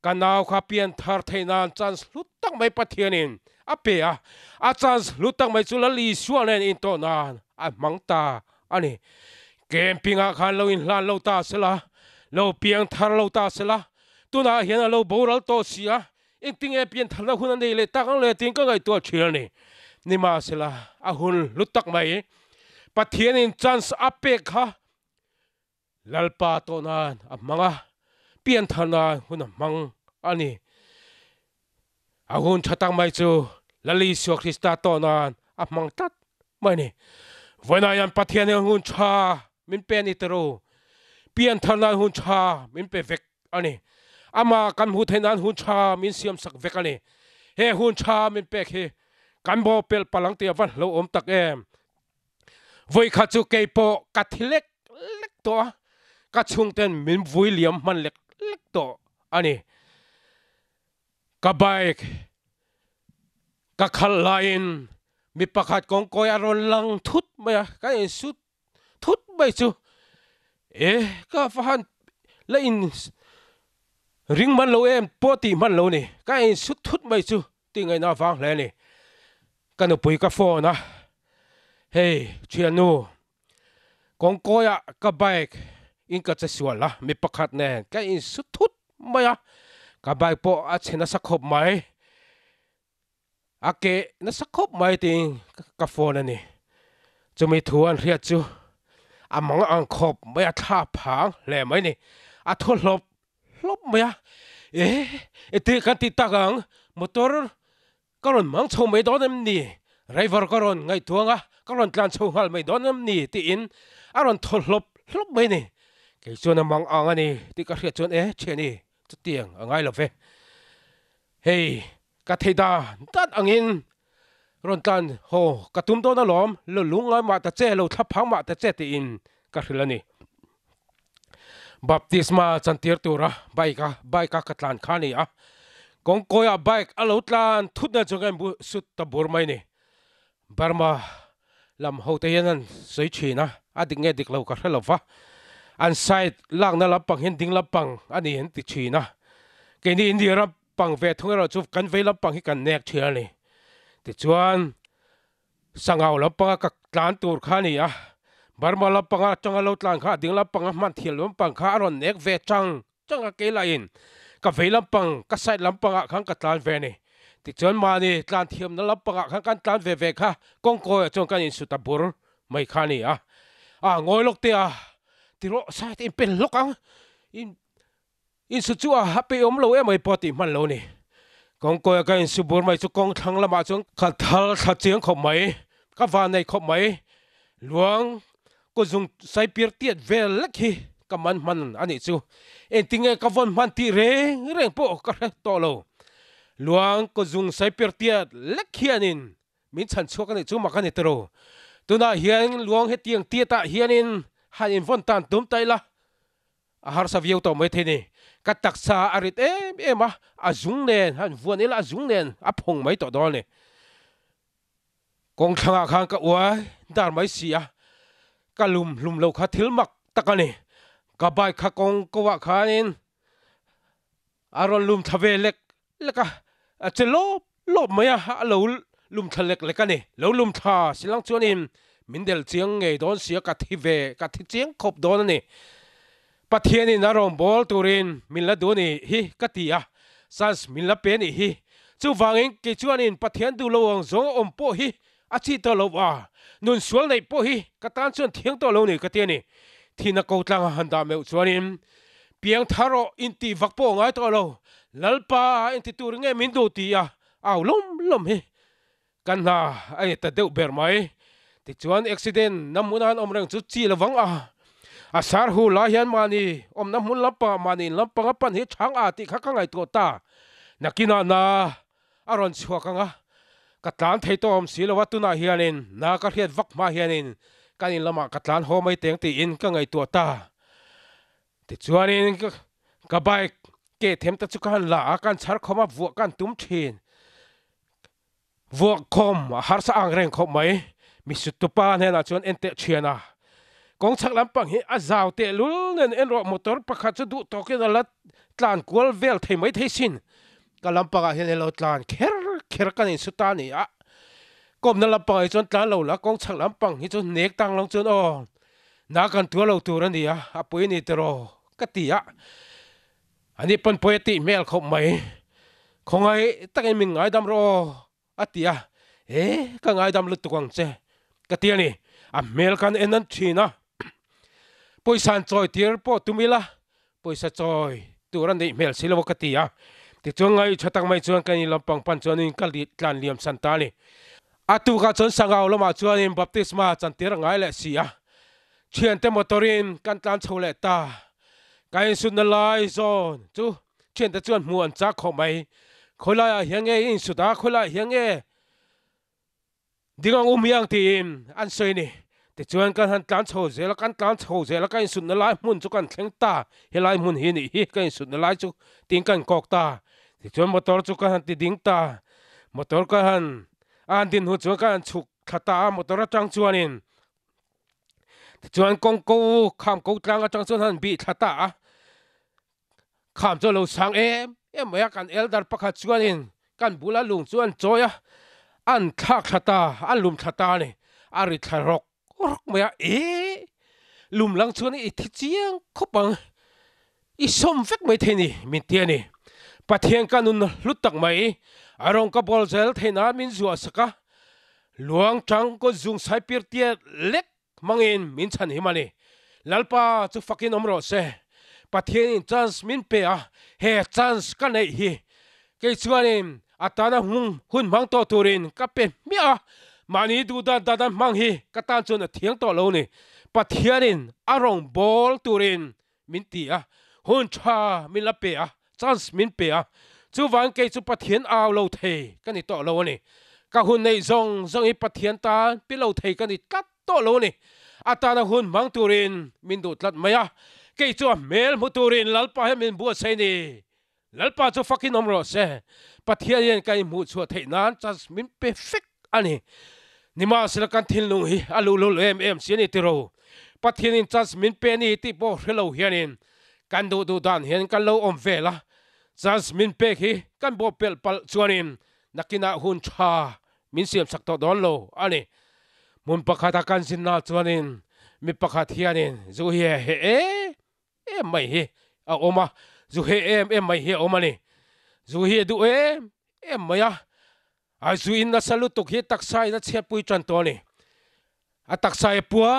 kanau kha pian thar theinan chance lut tak mai pathianin ape a chance lut tak mai chu lali suan hen in to nan a mangta ani campinga khan lo in hlan lo ta sela lo piang thar lo ta sela tuna hian lo boral to sia in ting e pian thar hun nei le tak le ting ka ngai to thil ni nima sela a hun lutak mai pathianin chance ape kha lalpa to nan a manga pian thar na hun mang ani a hun thatak mai chu lali so krista to nan a mang tat mai ni voinayan pathianin hun cha min pen itero pian thana hun cha min pe vek ani ama kan hu thenan hun cha min siam sak vek ani he hun cha min pe he kan bo pel palang te van lo om tak em voi kha chu ke po ka thilek lek to ka chung ten min vui liam man lek lek to ani ka bike ka khal lain mi pakhat kong koi aron lang thut maya ka in sut thut bai chu ka fahan la in ring man lo em poti man lo ni ka in sut thut mai chu tingai na wang le ni kanu pui ka phone na hey chianu kong koya ka bike in ka chasuala mi pakhat ne ka in sut thut maya ka bike po a chena sakhop mai ake na sakhop mai ting ka phone ani chumi thuan riat chu among ang khop mai a tha phang le mai ni a thol lop mai ete kan ti tagang motor karon mang chho mai don ni driver karon ngai tuanga karon tlan chho hal mai don ni ti in aron thol lop mai ni ke chona mang ang ani ti ka hriat chon cheni chu tiang angai lo ve hey ka theida tat angin ron tan ho katum to na lom lo lunga ma ta che lo thap phang ma ta che ti in ka hrilani baptisma chantir tura baika katlan khani a kong koya bike alo tlan thutna chongan bu sut ta bur mai ni barma lam ho te yanan sei china ading nge dik lo ka hrelowa an side lang na lapang hin ding lapang ani hen ti china ke ni indira pang ve thungero chu kan ve lapang hi kan nek thiani ti chuan sangau lapanga ka tlan tur khani a barma lapanga changa lo tlan kha ding lapanga man thil lampang kha ron nek ve changa ke lain ka ve lampang ka side lampanga khang ka tlan ve ni ti chuan ma ni tlan thiam na lampanga khang kan tlan ve kha kong ko chong kan in suta bur mai khani a ngoi lok te a ti ro sai te pen lokang in su chu a happy om lo e mai poti man lo ni kong ko ka in su bur mai chu kong thang lama chung kha thal tha chiang khop mai ka van nei khop mai luang ko zung sai pier tiat vel lakhi ka man ani chu en tinge ka von man ti reng po ka to lo luang ko zung sai pier tiat lakhi anin min chan chok ani chu makani tro tuna hian luang he tiang tia ta hianin han in von tan tum tai la har sa viu to mai theni ka taksa arit ema azung nen han vuan ila azung nen a phong mai to dol ni kong thanga khang ka wa dar mai sia ka lum lo kha thil mak takani ka bai kha kong ko wa khanin aron lum thave leka a chelo lop maya lo lum thalek lekani lo lum tha silang chuanin mindel chiang nge don sia ka thi ve ka thi chiang khop don ni pathiani narom bol turin minla doni hi katia sans minla pe ni hi chu wangin ke chuanin pathian du lowang zong om po hi achi to lo wa nun sual nei po hi katan chon thiang to lo ni katiani thina ko tlang handa me chuanin piang tharo inti vakpo ngai to lo lalpa inti tur nge min do ti a aw lom hi kan na ai ta deu ber mai ti chuan accident namunan omrang chu chi lawang a asar hu la hian mani om na mun lampa mani lampa pan hi chang a ti kha ka ngai to ta nakina na aron chhuwa ka nga katlan thei to om silawa tu na hianin na ka hiat vak ma hianin kanin lama katlan ho mai teng ti in ka ngai to ta ti chuanin ka bai ke them ta chu kan la kan char khoma vu kan tum thin vu khom har sa ang reng khom mai mi su tu pa ne na chuan ente chiana kong chak lampang hi azaw te lul nen en ro motor pakhat chu du to ke na lat tlan kwal vel thei mai thei sin ka lampanga hian lo tlan kher kan in suta ni a kom na lampang ai chon tlan lo la kong chak lampang hi chu nek tang long chun o na kan tu lo tu ran dia a pui ni te ro ka ti a ani pan poeti mel khom mai khong ai takin min ngai dam ro atia ka ngai dam lu tuang che ka ti ani a mel kan enan thina poisan choi tir po tumila poisa choi turan dei mel silaw ka ti a ti chungai chatang mai chuan kan lampang pan chuan in kal tlan liam santani atu ka chon sangaw lama chuan in baptisma chantir ngai le sia thian te motorin kan tlan chole ta kain sun na lai zon chu chen ta chuan muan cha kho mai khola hiang e in suda khola hiang e dingang umyang tin an soi ni ti chuan kan han tlan chho zel kan tlan chho zel kain sun na lai mun chu kan thleng ta helai mun hi ni hi kain sun na lai chu ting kan kok ta ti chuan motor chu kan han ti ding ta motor kan han an din hu chu kan chuk thata motor atang chuanin chuan kong ko kham ko tlang atang chuan han bi thata kham cho lo sang em maya kan eldar pakhat chuanin kan bula lung chuan choya an thak thata an lum thata ni ari tharok rok maya lum lang chuan i thi chiang khopang i som vek mai theni min tiani pathian kanun lutak mai arong ka bol zel theina min zuwa saka luang tang ko zung sai pir tia lek mangin min chan himani lalpa chu fakin omro se pathian in chance min pe a he chance ka nei hi ke chuanin atana hun mang to turin ka pe mia mani du da mang hi ka tan chun a thiang to lo ni pathianin arong bol turin min ti a hun tha min la pe a chance min pe a chu wang ke chu pathian aw lo the ka ni to lo ni ka hun nei zong i pathian ta pi lo the ka ni kat to lo ni atana hun mang turin min du tlat maya ke chu mel muturin lalpa he min bu sei ni lalpa chu fakin omro se pathian kai mu chu theinan chas min perfect ani nima sila kan thil lung hi alu lo em siani tiro pathian in chas min pe ni ti po hello hianin kan du dan hian kan lo om vela chas min pe hi kan bo pel pal chuanin nakina hun tha min siam sak to don lo ani mun pakhata kan sin na chuanin mi pakhat hianin zu hi em mai hi a oma zu he em mai hi oma ni zu hi du em maya a zu in na salu tok hi taksai na che pui tran to ni a taksai puwa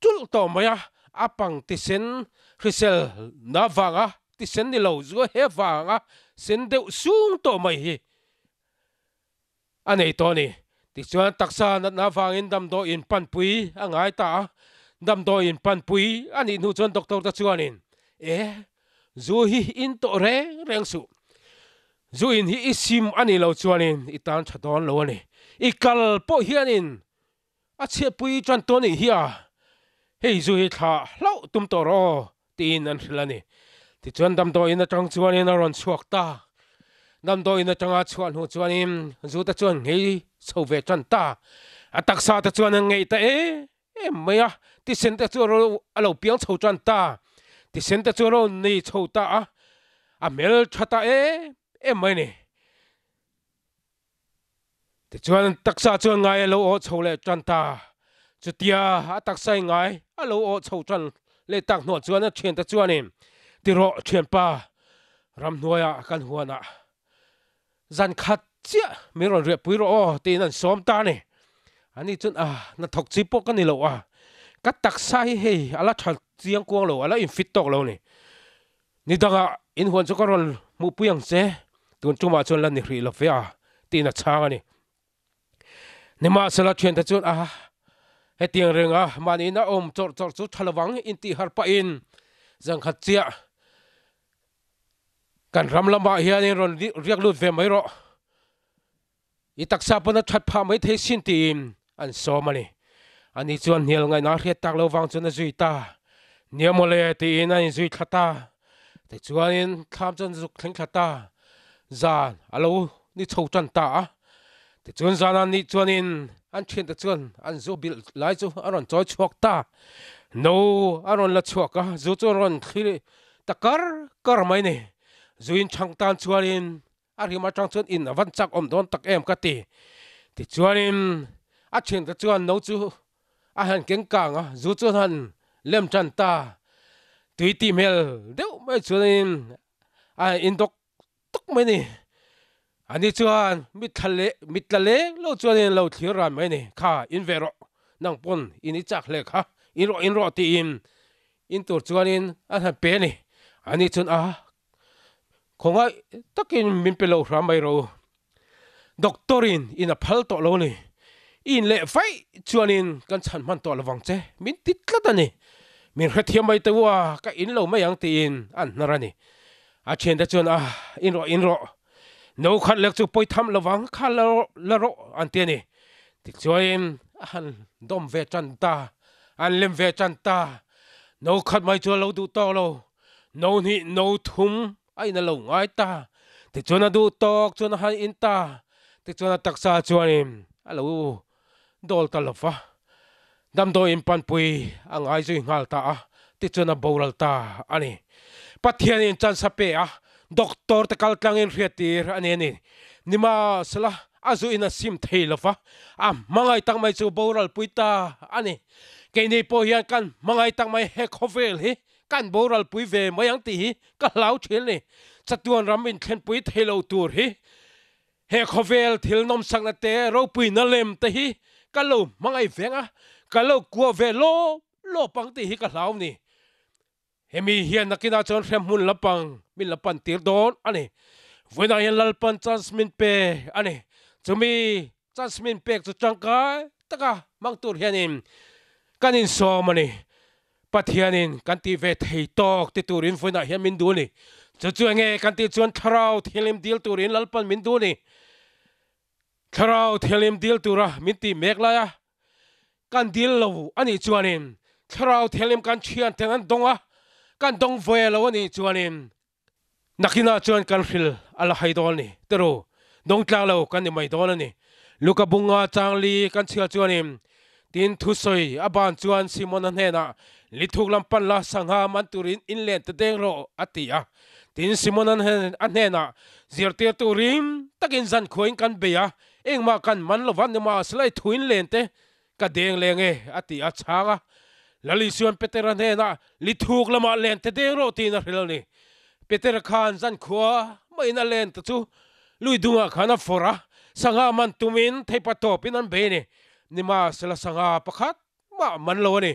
tul to maya apang ti sen hrisel na wanga ti sen ni lo zu he wanga sen de sung to mai hi anei to ni ti chuan taksa na wangin dam do in pan pui angai ta dam do in pan pui ani nu chuan doctor ta chuanin zu hi in to reng su zu in hi isim ani lo chuanin itan thadon lo ani ikal po hianin a che pui chan to ni hi a hei zu hi tha lo tum to ro tin an hlani ti chuan dam do in atang chuanin a ron chuak ta dam do in atanga chuan hu chuanin zu ta chuan ngei so ve chan ta ataksa ta chuan ngei ta maya ti sen ta chu ro alo piang chho chan ta ti sen ta chu ro nei chho ta a mel thata mai ni ti chuan taksa chuan ngai lo o chho le chan ta chu tia a taksa ngai alo o chho chan le tak no chuan a chen ta chuan in ti ro chen pa ram noya kan huana zan khat chia mi ron re pui ro ti nan som ta ni ani chun na thok chi po kan ni lo ka taksa hi ala thal chiang kuang lo ala in fit tok lo ni danga in huan chu ka ron mu puyang che tun chuma chon lan ni hri lo fe ti na chang ani nima sala chen ta chun he tiang renga mani na chor chor chu thalawang in ti har pa in jang khat chia kan ram lama hian in ron riak lut ve mai ro I taksa pana that pha mai the sin tim an so mani ani chuan hnial ngai na hriat tak lo wang chuna zui ta niamole ti in an zui thata te chuan in tham chan zuk thleng thata zan alo ni chho chan ta te chuan zan an ni chuan in an thien te chuan an zo bil lai chu aron choi chuak ta no aron la chuak ka zu chu ron thli takar kar mai ni zuin chang tan chuan in ari ma chang chuan in awan chak om don tak em ka ti chuan in a thien te chuan no chu a han keng kang a zu chu han lem chan ta tui ti mel deu mai chuan in a in dok tok mai ni ani chuan mit thale lo chuan in lo thlir ran mai ni kha in vero nang pon in I chak le kha in ro ti in tur chuan in a han pe ni ani chuan a khonga takin min pe lo ram mai ro doctorin in a phal to lo ni in le fai chuan in kan chan man to lawang che min tit tla ni min hrethiam mai tewa ka in lo mai ang ti in an narani a chen da chuan a in ro no khat lek chu poi tham lawang kha la ro an te ni ti chuan han dom ve chan ta an lem ve chan ta no khat mai chu lo du to lo no ni no thum ai na lo ngai ta ti chuan du tok chuan han in ta ti chuan taksa chuan in alo dol ta lofa dam do in pan pui ang ai zui ngal ta ti chuan boral ta ani pathian in chan sape doctor te kal tlang in riatir ani ni nima sala azu in a sim thei lofa mangai tang mai chu boral puita ani ke nei po hian kan mangai tang mai he khovel hi kan boral pui ve mayang ti hi ka lau thil ni chatuan ram in thlen pui thelo tur hi he khovel thil nom sang na te ro pui na lem te hi ka lo mangai venga ka lo kwa ve lo pang ti hi ka lau ni hemi hian nakina chon rem mun lapang min lapan tir don ani voina hian lalpan transmin pe ani chumi transmin pe chu changkai taka mang tur hianin kanin so mani pathianin kan ti ve thei tok ti turin voina hian min du ni chu nge kan ti chuan tharau thilim dil turin lalpan min du ni tharau thilim dil tura min ti mek la ya kan dil lo ani chuanin tharau thilim kan chian tengan donga kan dong voya lo ni chuanin nakina chuan kan hril ala haidol ni tero dong tlang lo kan ni mai don ani luka bunga changli kan chia chuanin tin thu soi aban chuan simon an hena lithuk lampan la sangha man turin inlen te deng ro atia tin simon an hena zirte turim takin zan khoin kan beya engma kan man lowan ni ma slai thuin len te ka deng lenge atia changa lali suan peter an hena lithuk lama len te deng ro tin a hril ni peter khan zan khua mai na len ta chu lui dunga khana fora sangha man tumin theipa top in an be ni nima sela sangha pakhat ma man lo ni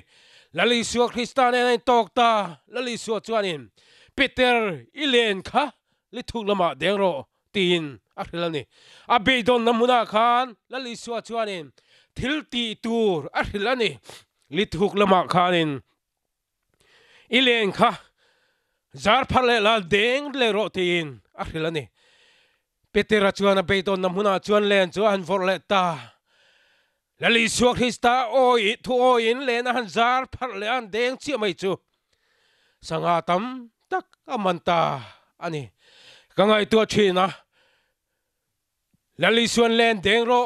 lali suwa kristan en tok ta lali suwa chuanin peter ilen kha lithuk lama deng ro tin a hril ni a be don namuna khan lali suwa chuanin thil ti tur a hril ani lithuk lama khanin ilen kha zar pharle la deng le ro tin a hril ani peter a chuan a be don namuna chuan len chuan vorle ta lali suwa krista oi thu oi in len han zar pharle an deng chi mai chu sanga tam tak amanta ani kangai tu thina lali suan len deng ro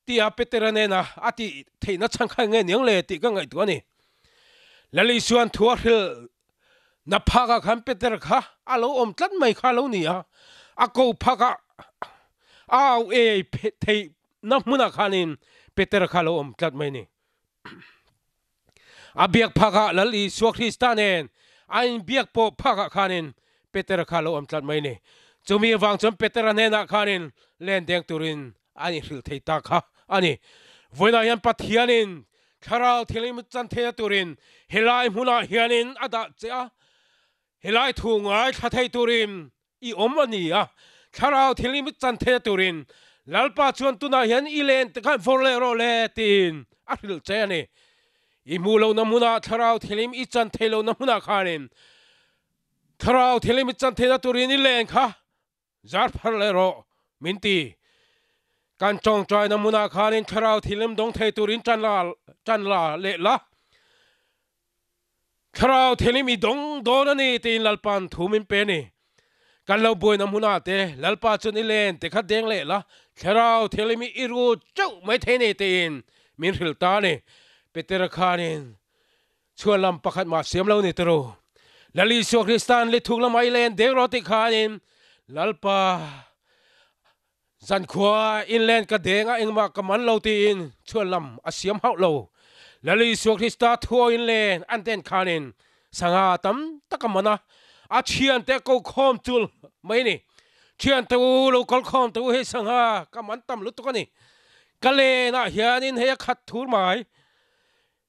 ti a peter anena ati theina changkha nge niang le ti kangai tu ani lali suan thu hril na phaga khan peter kha alo om tlat mai kha lo ni a ko phaga au e thei na muna khanin peter kha lo om tlat mai ni a biak phaga lali suwa kristanen ain biak po phaga khanin peter kha lo om tlat mai ni chumi wang chom peter anena khanin len deng turin ani hril thei ta kha ani voina yan pathianin tharau thilim chan the turin helai huna hianin ada cha helai thungai thathei turin I om ani tharau thilim chan the turin lalpa chuan tuna hian ilen te khan forle ro le tin aril che ani imulo namuna tharau thilim ichan thelo namuna khanin tharau thilim ichan thela turin ilen kha zar pharlero minti kan chong choi namuna khanin tharau thilim dong thei turin chanla le la tharau thilim I dong donani tin lalpan thumin pe ni kan lo boy namuna te lalpa chun ilen te kha deng le la tharau thilim iru chau mai the ni tin min ril ta ni Peter khanin chualam pakhat ma siam lo ni tro lali so Kristan le thuk lamai len de roti khanin lalpa zan khwa inland ka denga engma kaman lo tin chualam asiam hau lo lali so Krista thuo inland anten khanin sanga tam takamana a chian te ko khom chul mai ni chian tu lo kol khom tu he sanga kaman tam lu to ka ni kale na hianin he khat thur mai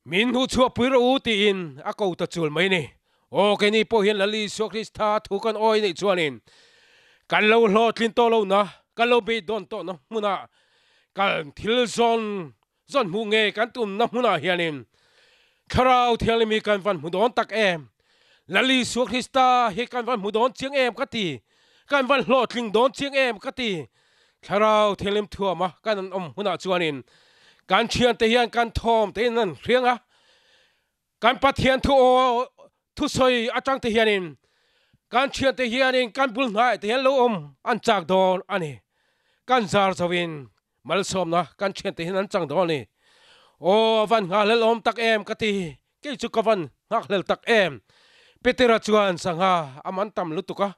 min hu chua pui ro tin a ko ta chul mai ni o ke ni po hian lali so Krista thu kan oi ni chuanin kan lo hlo tlin to lo na kan lo be don to na muna kan thil zon mu nge kan tum na muna hianin kharau thelmi kan van mu don tak em lali so Krista he kan van mu don chiang em ka ti kan van hlo tling don chiang em ka ti kharau thelim thua ma kan muna chuanin kan chian te hian kan thom te nan rianga kan pathian thu soi atang te hianin kan chian te hianin kan bul ngai te hian lo an chak don ani kan zar zawin mal som na kan chian te hian an chang don ni o van nga lel om tak em ka ti ke chu ka van ngak lel tak em petera chuan sanga aman tam lutuka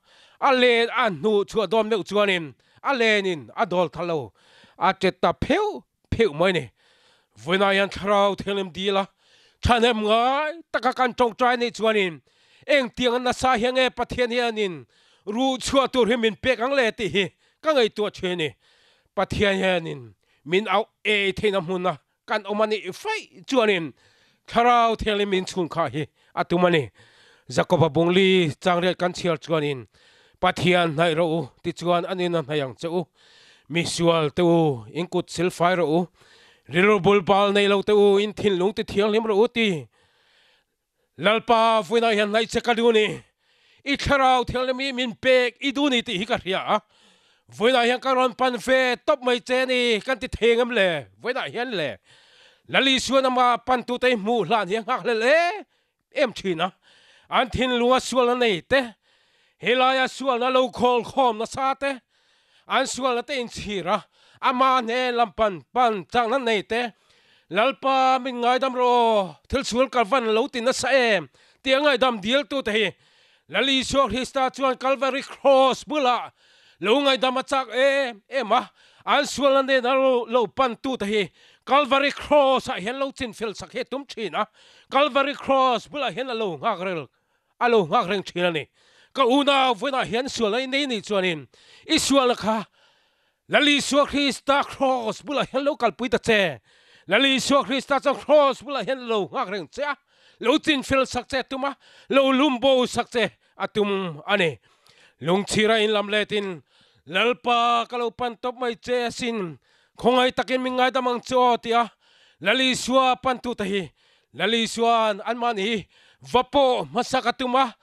ale an nu chu dom ne chuanin alenin adol thalo a cheta pheu moi ni voinayan tharau thelim dila thanem ngai taka kan tong trai ni chuanin eng tiang na sa hiange pathian hianin ru chua tur himin pe kang le ti hi ka ngai tu cheni pathian hianin min au e theina hmunna kan omani fai chuanin tharau thelim min chung kha hi atumani jacoba bungli changre kan chial chuanin pathian nai ro ti chuan anin na hayang chu misual tu inkut silfai ro rilo bulbal nei lo tu in thin lung ti thiang lim ro ti lalpa fuina hian nai chekaduni I tharau thelmi min pek iduni ti hi ka ria voina hian karon pan fe top mai che ni kan ti thengam le voina hian le lali suana ma pan tu te mu hlan hian hak le em thina an thin lunga sual na nei te helaya sual na lo khol khom na sa te an sual na te in chira ama ne lampan pan chang na nei te lalpa min ngai dam ro thil sual kalvan lo tin na sa em tiangai dam dil tu te lali so Krista chuan Calvary cross bula lo ngai dam achak ema an sual na ne na lo pan tu te Calvary cross a hian lo chin fil sak he tum thina Calvary cross bula hian lo ngakrel alo ngakreng thina ni ka una voina hian sual nei ni chuanin I sual kha lali so Krista cross bula hian lo kalpui ta che lali so Krista chang cross bula hian lo ngakreng cha lo chin fil sak che tuma lo lumbo sak che atum ani lung chira in lam letin lalpa kalo pan top mai che sin khongai takin mingai damang cho tia lali suwa pan tu tahi lali suan an mani vapo masakatuma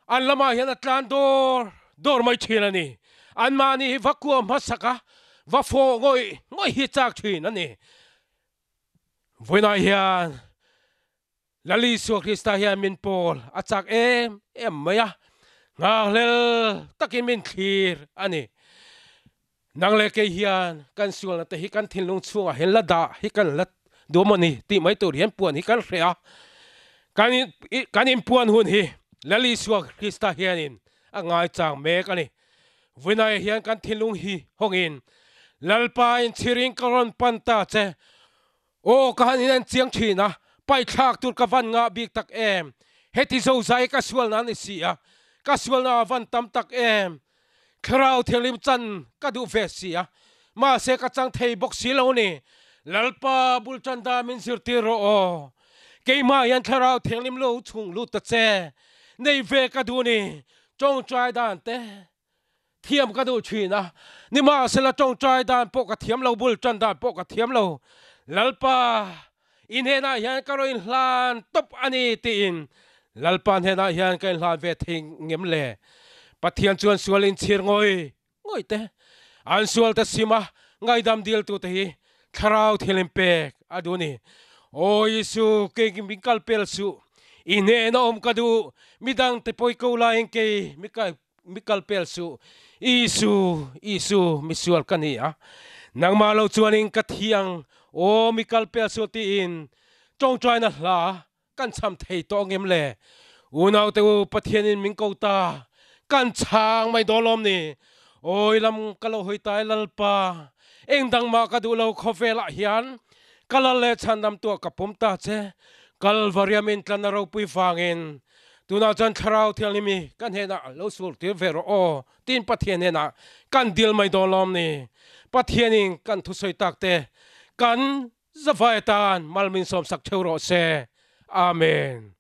an lama hian atlan dor mai thina ni an mani vakua masaka vafo ngoi hi chak thina ni voina hian lali so Krista hian min pol achak em maya ngalel takin min thir ani nang le ke hian kan sual na te hi kan thin lung chunga hen la da hi kan lat do mani ti mai tur hian puan hi kan rea kan in puan hun hi lali so Krista hianin angai chang me kani voina hian kan thin lung hi hongin lalpa in chiring karon panta che o kan in chiang thina pai thak tur ka van nga bik tak em heti zo zai ka sual na ni sia ka sual na van tam tak em kharau thelim chan ka du ve sia ma se ka chang thei bok si lo ni lalpa bul chan da min sir ti ro o ke ma yan kharau thelim lo chung lu ta che nei ve ka du ni chong chai dan te thiam ka du thina ni ma se la chong chai dan po ka thiam lo bul chan dan po ka thiam lo lalpa in hena hian karoin hlan top ani tin lalpan hena hian kan hlan ve thing ngem le pathian chuan sualin chir ngoi te an sual ta sima ngai dam dil tu te hi tharau thilim pek aduni o Yesu ke minkal pel su ine na om kadu midang te poi ko la en ke mikal pel su Isu misual kania nang malo chuanin kathiang o mikal pel su ti in tong trai na hla kan cham thei to ngem le unau te pathian in mingko ta kan chang mai dolom ni oi lam kalo hoi tai lalpa engdang ma ka du lo khofela hian kalale chandam to kapum ta che kalvariamin tlanaro pui fangin tuna chan tharau thelimi kan hena lo sul tir vero o tin pathian hena kan dil mai dolom ni pathianin kan thusoi takte kan zavaitan malmin som sak theuro se amen.